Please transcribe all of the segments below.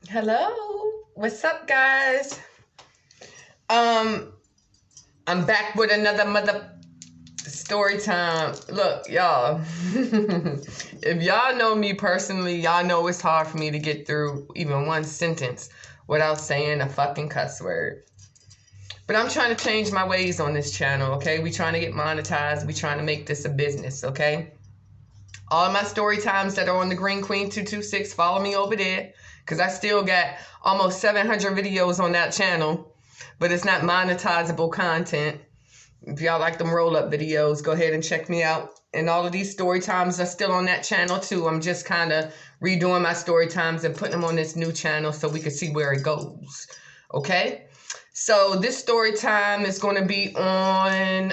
Hello. What's up, guys? Um, I'm back with another mother story time. Look, y'all. If y'all know me personally, y'all know it's hard for me to get through even one sentence without saying a fucking cuss word. But I'm trying to change my ways on this channel, okay? We trying to get monetized. We trying to make this a business, okay? All of my story times that are on the Green Queen 226, follow me over there because I still got almost 700 videos on that channel, but it's not monetizable content. If y'all like them roll up videos, go ahead and check me out. And all of these story times are still on that channel too. I'm just kind of redoing my story times and putting them on this new channel so we can see where it goes. Okay? So this story time is going to be on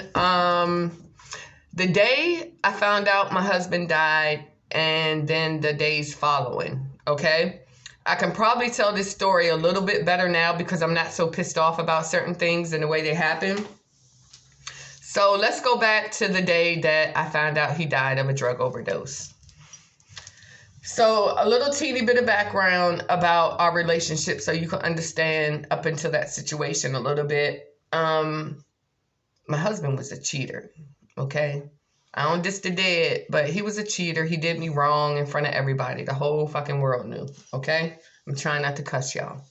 the day I found out my husband died and then the days following. Okay? I can probably tell this story a little bit better now because I'm not so pissed off about certain things and the way they happen. So let's go back to the day that I found out he died of a drug overdose. So a little teeny bit of background about our relationship so you can understand up until that situation a little bit. My husband was a cheater, okay? I don't diss the dead, but he was a cheater. He did me wrong in front of everybody. The whole fucking world knew, okay? I'm trying not to cuss y'all.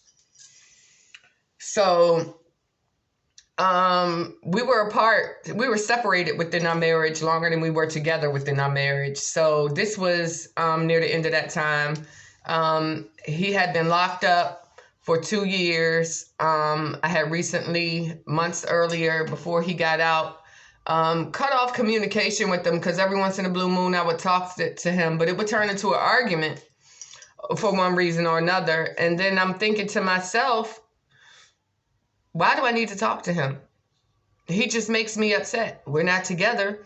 So we were apart. We were separated within our marriage longer than we were together within our marriage. So this was near the end of that time. He had been locked up for 2 years. I had recently, months earlier, before he got out, cut off communication with him because every once in a blue moon I would talk to him, but it would turn into an argument for one reason or another. And then I'm thinking to myself, why do I need to talk to him? He just makes me upset. We're not together,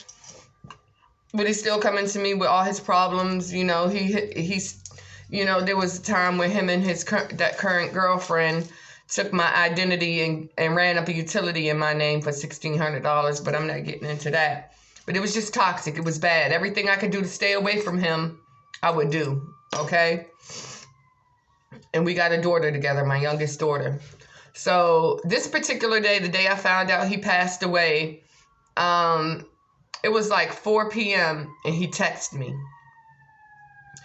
but he's still coming to me with all his problems. You know, he's, you know, there was a time when him and his that current girlfriend took my identity and ran up a utility in my name for $1,600, but I'm not getting into that. But it was just toxic. It was bad. Everything I could do to stay away from him, I would do, okay? And we got a daughter together, my youngest daughter. So this particular day, the day I found out he passed away, it was like 4 p.m. and he texted me.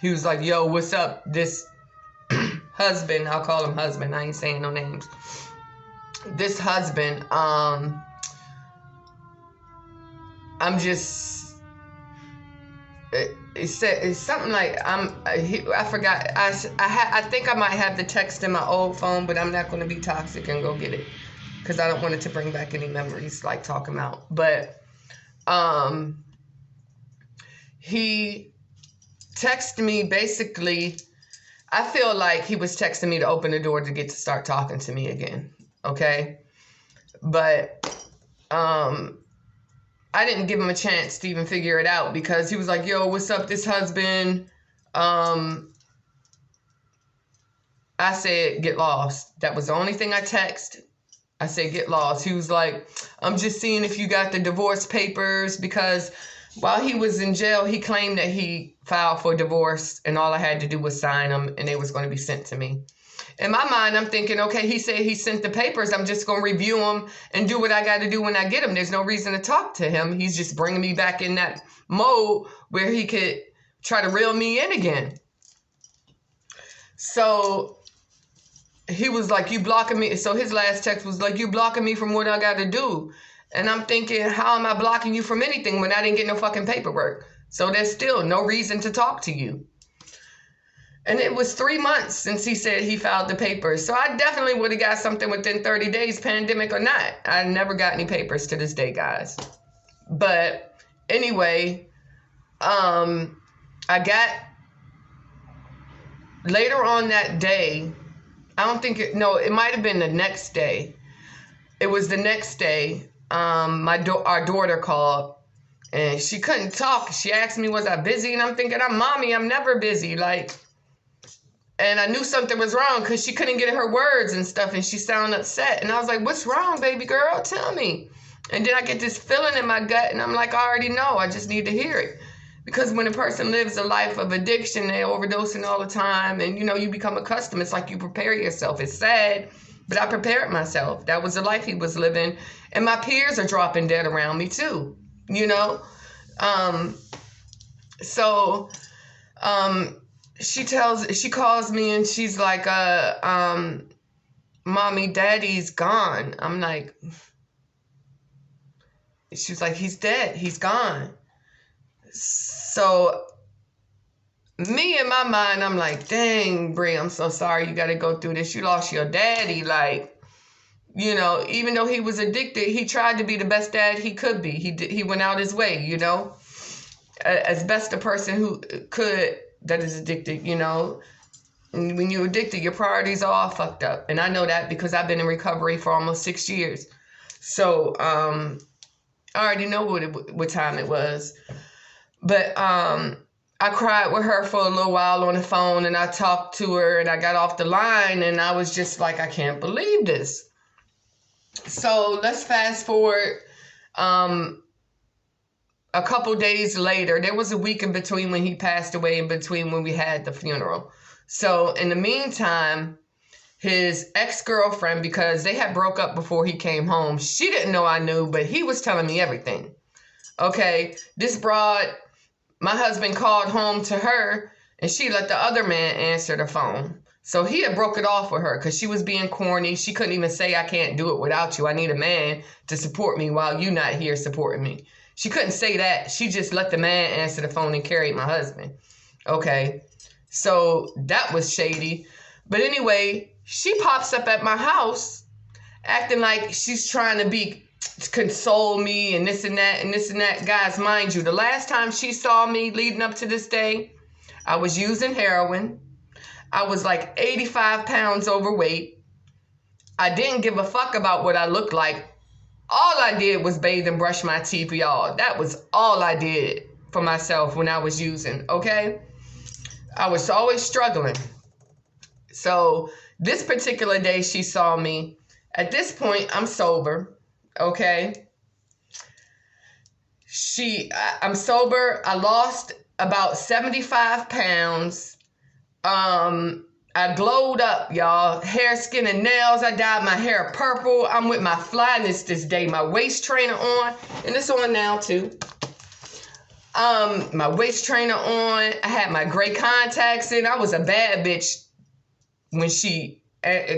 He was like, yo, what's up? This husband, I'll call him husband. I ain't saying no names. This husband, I'm just, it's something like, I forgot. I think I might have the text in my old phone, but I'm not going to be toxic and go get it because I don't want it to bring back any memories like talking about. But he texted me basically. I feel like he was texting me to open the door to get to start talking to me again. Okay. But I didn't give him a chance to even figure it out because he was like, yo, what's up, this husband? I said, get lost. That was the only thing I texted. I said, get lost. He was like, I'm just seeing if you got the divorce papers because while he was in jail, he claimed that he filed for divorce and all I had to do was sign them and they was going to be sent to me. In my mind, I'm thinking, okay, he said he sent the papers. I'm just going to review them and do what I got to do when I get them. There's no reason to talk to him. He's just bringing me back in that mode where he could try to reel me in again. So he was like, you blocking me. So his last text was like, you blocking me from what I got to do. And I'm thinking, how am I blocking you from anything when I didn't get no fucking paperwork? So there's still no reason to talk to you. And it was 3 months since he said he filed the papers. So I definitely would have got something within 30 days, pandemic or not. I never got any papers to this day, guys. But anyway, I got later on that day, I don't think it might have been the next day. It was the next day. Our daughter called and she couldn't talk. She asked me, was I busy? And I'm thinking, I'm mommy, I'm never busy. And I knew something was wrong because she couldn't get her words and stuff and she sounded upset. And I was like, what's wrong, baby girl? Tell me. And then I get this feeling in my gut and I'm like, I already know. I just need to hear it. Because when a person lives a life of addiction, they're overdosing all the time, and you become accustomed. It's like you prepare yourself. It's sad, but I prepared myself. That was the life he was living. And my peers are dropping dead around me too, you know? So she calls me and she's like, Mommy, Daddy's gone. I'm like, she's like, he's dead. He's gone. So me in my mind, I'm like, dang, Brie, I'm so sorry you got to go through this. You lost your daddy. Like, even though he was addicted, he tried to be the best dad he could be. He went out his way, as best a person who could that is addicted, And when you're addicted, your priorities are all fucked up. And I know that because I've been in recovery for almost 6 years. So I already know what time it was. But I cried with her for a little while on the phone, and I talked to her, and I got off the line, and I was just like, I can't believe this. So let's fast forward. A couple days later, there was a week in between when he passed away, in between when we had the funeral. So in the meantime, his ex-girlfriend, because they had broke up before he came home, she didn't know I knew, but he was telling me everything. Okay, this broad, my husband called home to her, and she let the other man answer the phone. So he had broke it off with her because she was being corny. She couldn't even say, I can't do it without you. I need a man to support me while you're not here supporting me. She couldn't say that. She just let the man answer the phone and carried my husband. Okay, so that was shady. But anyway, she pops up at my house acting like she's trying to console me and this and that and this and that. Guys, mind you, the last time she saw me leading up to this day, I was using heroin. I was like 85 pounds overweight. I didn't give a fuck about what I looked like. All I did was bathe and brush my teeth, y'all. That was all I did for myself when I was using, okay? I was always struggling. So this particular day she saw me. At this point, I'm sober, okay? I'm sober. I lost about 75 pounds. I glowed up, y'all. Hair, skin, and nails. I dyed my hair purple. I'm with my flyness this day. My waist trainer on. And it's on now, too. My waist trainer on. I had my gray contacts in. I was a bad bitch when she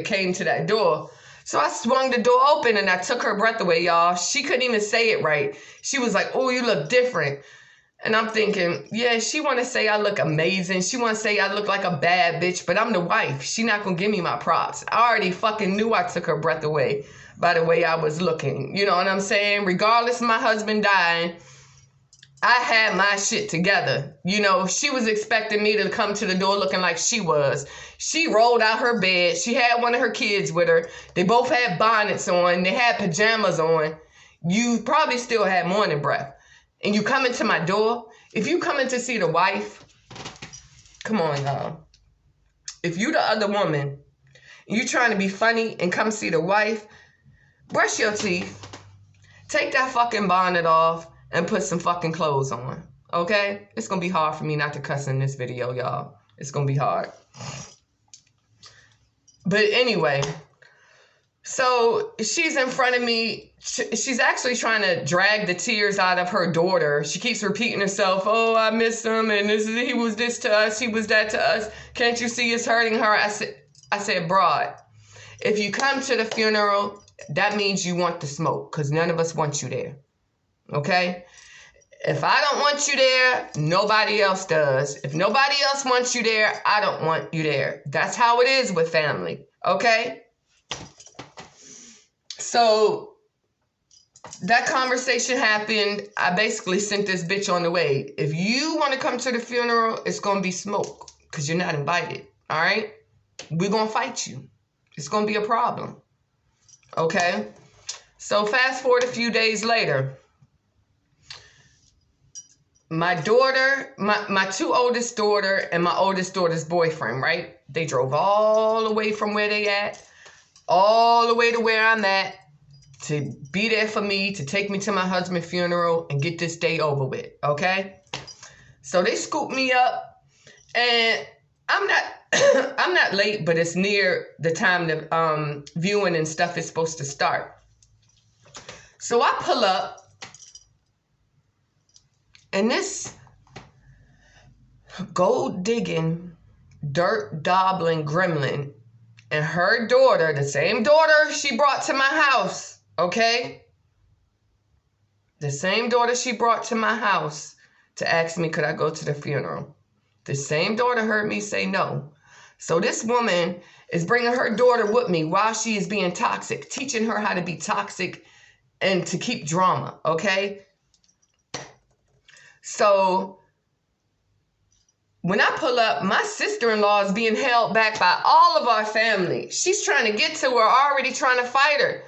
came to that door. So I swung the door open and I took her breath away, y'all. She couldn't even say it right. She was like, oh, you look different. And I'm thinking, yeah, she want to say I look amazing. She want to say I look like a bad bitch, but I'm the wife. She not going to give me my props. I already fucking knew I took her breath away by the way I was looking. You know what I'm saying? Regardless of my husband dying, I had my shit together. She was expecting me to come to the door looking like she was. She rolled out her bed. She had one of her kids with her. They both had bonnets on. They had pajamas on. You probably still had morning breath. And you come into my door, if you come in to see the wife, come on, y'all. If you the other woman, and you trying to be funny and come see the wife, brush your teeth, take that fucking bonnet off, and put some fucking clothes on, okay? It's going to be hard for me not to cuss in this video, y'all. It's going to be hard. But anyway, so she's in front of me. She's actually trying to drag the tears out of her daughter. She keeps repeating herself, oh, I miss him, and he was this to us, he was that to us. Can't you see it's hurting her? I said, broad, if you come to the funeral, that means you want to smoke, because none of us want you there, okay? If I don't want you there, nobody else does. If nobody else wants you there, I don't want you there. That's how it is with family, okay? So that conversation happened. I basically sent this bitch on the way. If you want to come to the funeral, it's going to be smoke because you're not invited. All right? We're going to fight you. It's going to be a problem. Okay? So fast forward a few days later. My daughter, my two oldest daughter and my oldest daughter's boyfriend, right? They drove all the way from where they at, all the way to where I'm at, to be there for me, to take me to my husband's funeral and get this day over with, okay? So they scooped me up, and I'm not I'm not late, but it's near the time the viewing and stuff is supposed to start. So I pull up, and this gold digging, dirt daubling gremlin and her daughter, the same daughter she brought to my house, okay? The same daughter she brought to my house to ask me could I go to the funeral. The same daughter heard me say no. So this woman is bringing her daughter with me while she is being toxic, teaching her how to be toxic and to keep drama, okay? So when I pull up, my sister-in-law is being held back by all of our family. She's trying to get to her, already trying to fight her.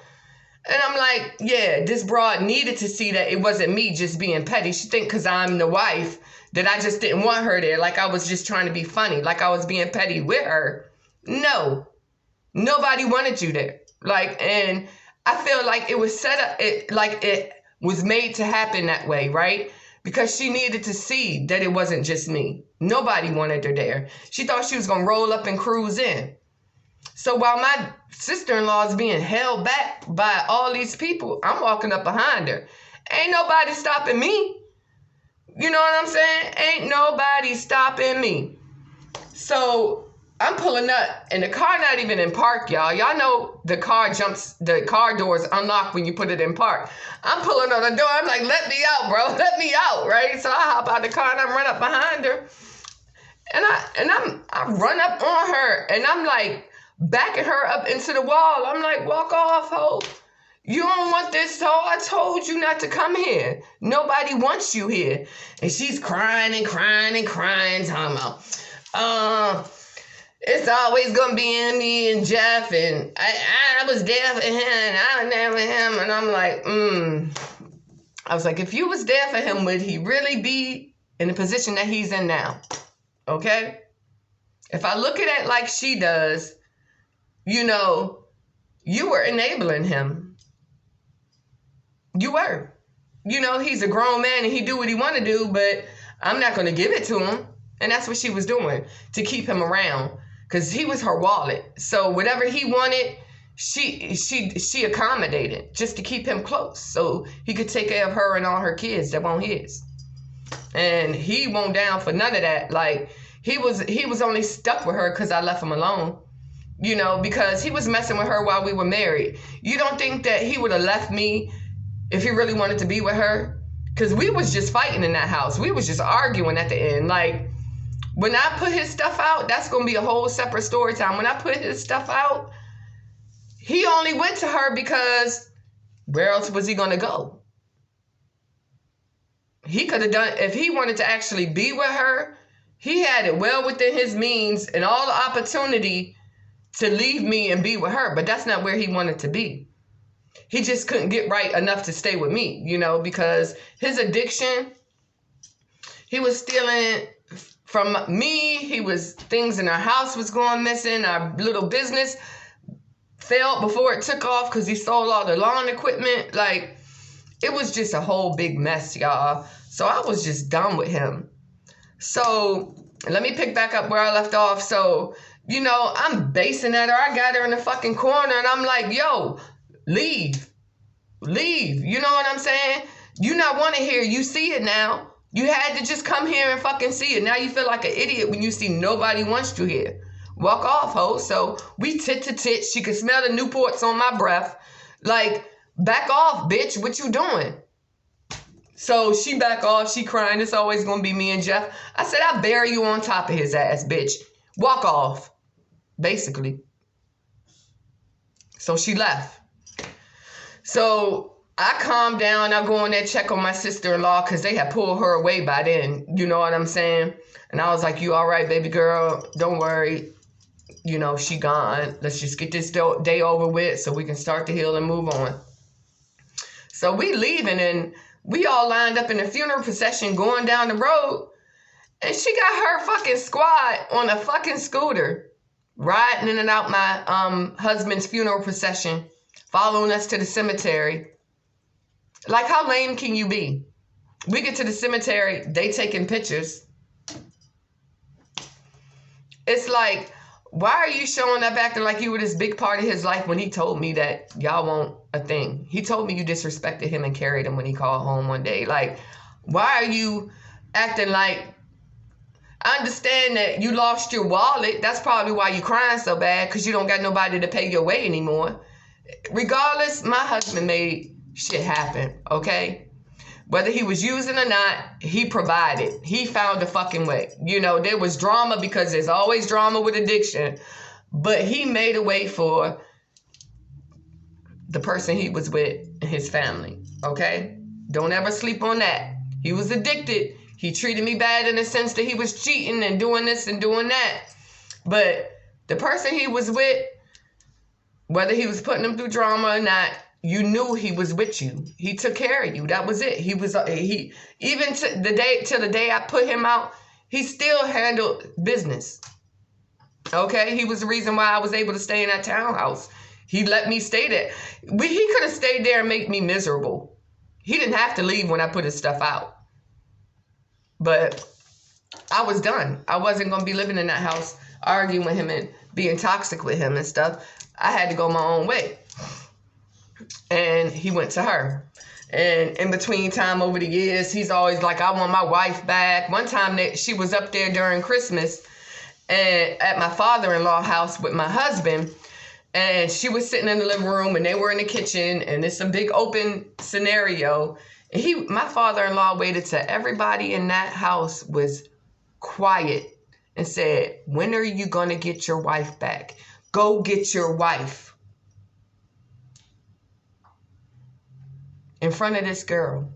And I'm like, yeah, this broad needed to see that it wasn't me just being petty. She think because I'm the wife that I just didn't want her there. Like I was just trying to be funny. Like I was being petty with her. No. Nobody wanted you there. Like, and I feel like it was set up, it was made to happen that way, right? Because she needed to see that it wasn't just me. Nobody wanted her there. She thought she was going to roll up and cruise in. So while my sister-in-law is being held back by all these people, I'm walking up behind her. Ain't nobody stopping me. You know what I'm saying? Ain't nobody stopping me. So I'm pulling up, and the car not even in park, y'all. Y'all know the car doors unlock when you put it in park. I'm pulling on the door. I'm like, let me out, bro. Let me out, right? So I hop out the car, and I run up behind her. And I run up on her, and I'm like, backing her up into the wall. I'm like, walk off, ho. You don't want this, ho. I told you not to come here. Nobody wants you here. And she's crying and crying and crying, talking about, it's always gonna be in me and Jeff, and I was there for him, and I was there for him. And I'm like, I was like, if you was there for him, would he really be in the position that he's in now? Okay? If I look at it like she does, you know, you were enabling him. You were. You know, he's a grown man and he do what he want to do, but I'm not going to give it to him. And that's what she was doing to keep him around because he was her wallet. So whatever he wanted, she accommodated just to keep him close so he could take care of her and all her kids that weren't his. And he won't down for none of that. Like he was only stuck with her because I left him alone. You know, because he was messing with her while we were married. You don't think that he would have left me if he really wanted to be with her? Because we was just fighting in that house. We was just arguing at the end. Like, when I put his stuff out, that's going to be a whole separate story time. When I put his stuff out, he only went to her because where else was he going to go? He could have done, if he wanted to actually be with her, he had it well within his means and all the opportunity to leave me and be with her, but that's not where he wanted to be. He just couldn't get right enough to stay with me, you know, because his addiction, he was stealing from me. Things in our house was going missing. Our little business failed before it took off because he sold all the lawn equipment. Like, it was just a whole big mess, y'all. So I was just done with him. So let me pick back up where I left off. So, you know, I'm basing at her. I got her in the fucking corner and I'm like, yo, leave. Leave. You know what I'm saying? You not want to hear. You see it now. You had to just come here and fucking see it. Now you feel like an idiot when you see nobody wants you here. Walk off, ho. So we tit to tit. She could smell the Newports on my breath. Like, back off, bitch. What you doing? So she back off. She crying. It's always going to be me and Jeff. I said, I'll bury you on top of his ass, bitch. Walk off. Basically. So she left. So I calmed down. I go in there, check on my sister-in-law because they had pulled her away by then. You know what I'm saying? And I was like, you all right, baby girl? Don't worry. You know, she gone. Let's just get this day over with so we can start to heal and move on. So we leaving and we all lined up in the funeral procession going down the road. And she got her fucking squad on a fucking scooter riding in and out my husband's funeral procession, following us to the cemetery. Like, how lame can you be? We get to the cemetery, they taking pictures. it's like, why are you showing up acting like you were this big part of his life when he told me that y'all want a thing? He told me you disrespected him and carried him when he called home one day. Like, why are you acting like, I understand that you lost your wallet. That's probably why you crying so bad, because you don't got nobody to pay your way anymore. Regardless, my husband made shit happen, okay? Whether he was using or not, he provided. He found a fucking way. You know, there was drama because there's always drama with addiction. But he made a way for the person he was with and his family, okay? Don't ever sleep on that. He was addicted. He treated me bad in the sense that he was cheating and doing this and doing that. But the person he was with, whether he was putting them through drama or not, you knew he was with you. He took care of you. That was it. He was even till the day I put him out, he still handled business. Okay, he was the reason why I was able to stay in that townhouse. He let me stay there. He could have stayed there and make me miserable. He didn't have to leave when I put his stuff out. But I was done. I wasn't gonna be living in that house, arguing with him and being toxic with him and stuff. I had to go my own way. And he went to her. And in between time over the years, he's always like, I want my wife back. One time that she was up there during Christmas and at my father-in-law house with my husband, and she was sitting in the living room and they were in the kitchen, and it's a big open scenario. And my father-in-law waited till everybody in that house was quiet and said, when are you gonna get your wife back? Go get your wife. In front of this girl.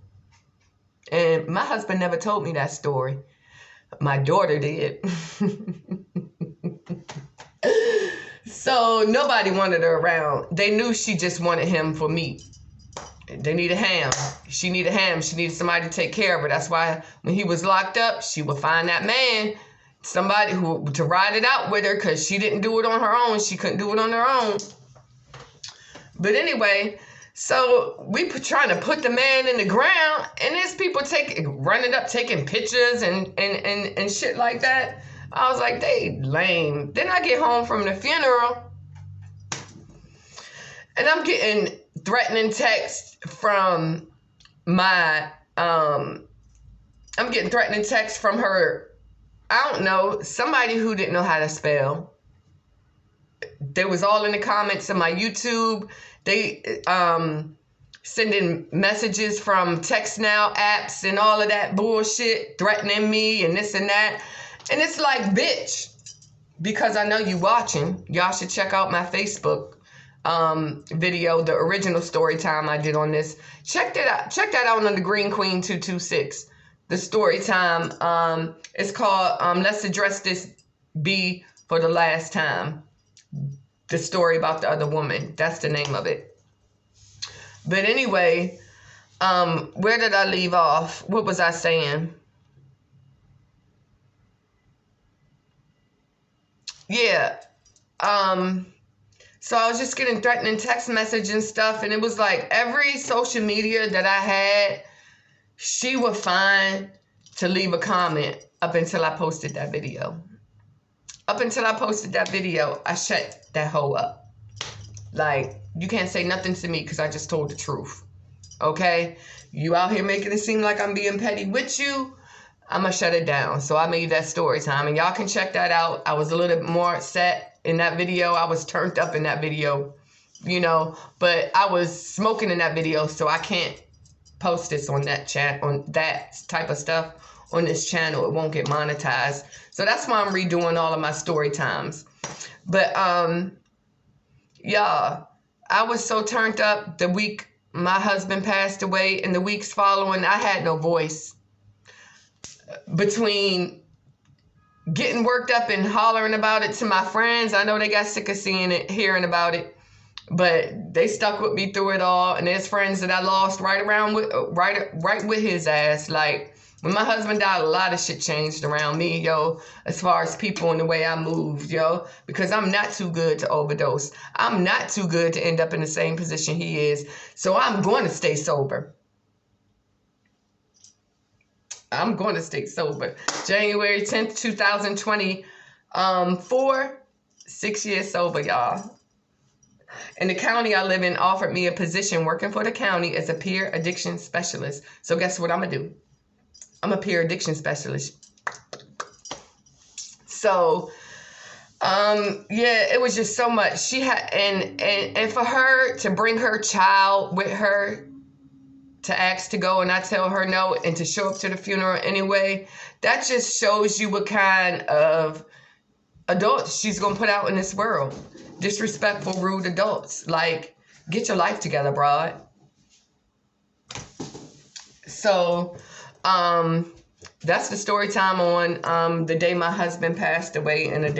And my husband never told me that story. My daughter did. So nobody wanted her around. They knew she just wanted him for meat. They needed ham. She needed ham. She needed somebody to take care of her. That's why when he was locked up, she would find that man, somebody to ride it out with her, because she didn't do it on her own. She couldn't do it on her own. But anyway, so we trying to put the man in the ground, and there's people running up, taking pictures and shit like that. I was like, they lame. Then I get home from the funeral, and I'm getting threatening texts from I'm getting threatening texts from her, I don't know, somebody who didn't know how to spell. They was all in the comments of my YouTube. They sending messages from text now apps and all of that bullshit, threatening me and this and that. And it's like, bitch, because I know you watching, y'all should check out my Facebook video, the original story time I did on this. Check that out. Check that out on the Green Queen 226. The story time. It's called Let's Address This B for the Last Time. The story about the other woman. That's the name of it. But anyway, where did I leave off? What was I saying? Yeah. So I was just getting threatening text message and stuff, and it was like every social media that I had, she would find to leave a comment up until I posted that video. Up until I posted that video, I shut that hoe up. Like, you can't say nothing to me because I just told the truth. Okay? You out here making it seem like I'm being petty with you, I'm going to shut it down. So I made that story time, and y'all can check that out. I was a little bit more upset in that video. I was turned up in that video, you know, but I was smoking in that video, so I can't post this on that chat, on that type of stuff on this channel. It won't get monetized. So that's why I'm redoing all of my story times. But y'all, I was so turned up the week my husband passed away, and the weeks following, I had no voice. Between getting worked up and hollering about it to my friends, I know they got sick of seeing it, hearing about it, but they stuck with me through it all. And there's friends that I lost right with his ass. Like, when my husband died, a lot of shit changed around me, yo, as far as people and the way I moved, yo, because I'm not too good to overdose. I'm not too good to end up in the same position he is. So I'm going to stay sober. I'm going to stay sober. January 10th, 2020, 6 years sober, y'all. And the county I live in offered me a position working for the county as a peer addiction specialist. So guess what I'm going to do? I'm a peer addiction specialist. So, yeah, it was just so much. She had, and for her to bring her child with her to ask to go and I tell her no, and to show up to the funeral anyway, that just shows you what kind of adults she's going to put out in this world. Disrespectful, rude adults. Like, get your life together, broad. So, that's the story time on the day my husband passed away and the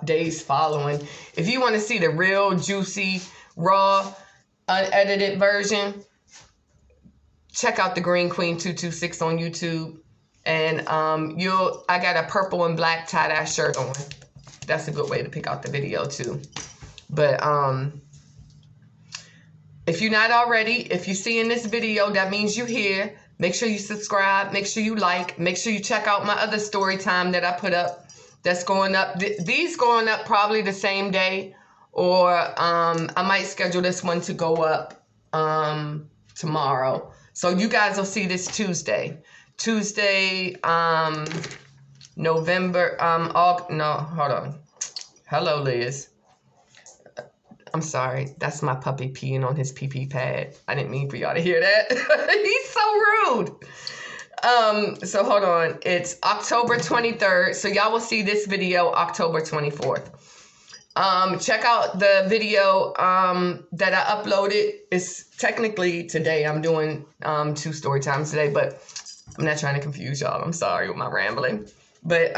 days following. If you want to see the real juicy, raw, unedited version, check out the Green Queen 226 on YouTube. And I got a purple and black tie-dye shirt on. That's a good way to pick out the video too. But if you're not already, if you're seeing this video, that means you're here. Make sure you subscribe. Make sure you like. Make sure you check out my other story time that I put up. That's going up. These going up probably the same day. Or I might schedule this one to go up tomorrow. So you guys will see this Tuesday. November. No, hold on. Hello, Liz. I'm sorry. That's my puppy peeing on his pee-pee pad. I didn't mean for y'all to hear that. He's so rude. So hold on. It's October 23rd. So y'all will see this video October 24th. Check out the video that I uploaded. It's technically today. I'm doing 2 story times today, but I'm not trying to confuse y'all. I'm sorry with my rambling. But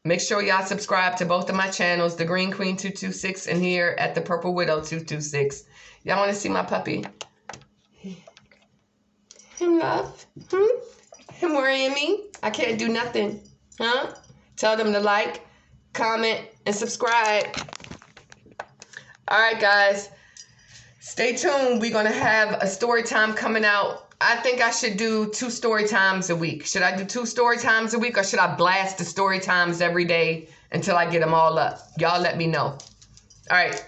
make sure y'all subscribe to both of my channels, the Green Queen 226 and here at the Purple Widow 226. Y'all want to see my puppy? Him love? Him worrying me? I can't do nothing. Huh? Tell them to like, comment, and subscribe. All right, guys. Stay tuned. We're going to have a story time coming out. I think I should do 2 story times a week. Should I do 2 story times a week, or should I blast the story times every day until I get them all up? Y'all let me know. All right.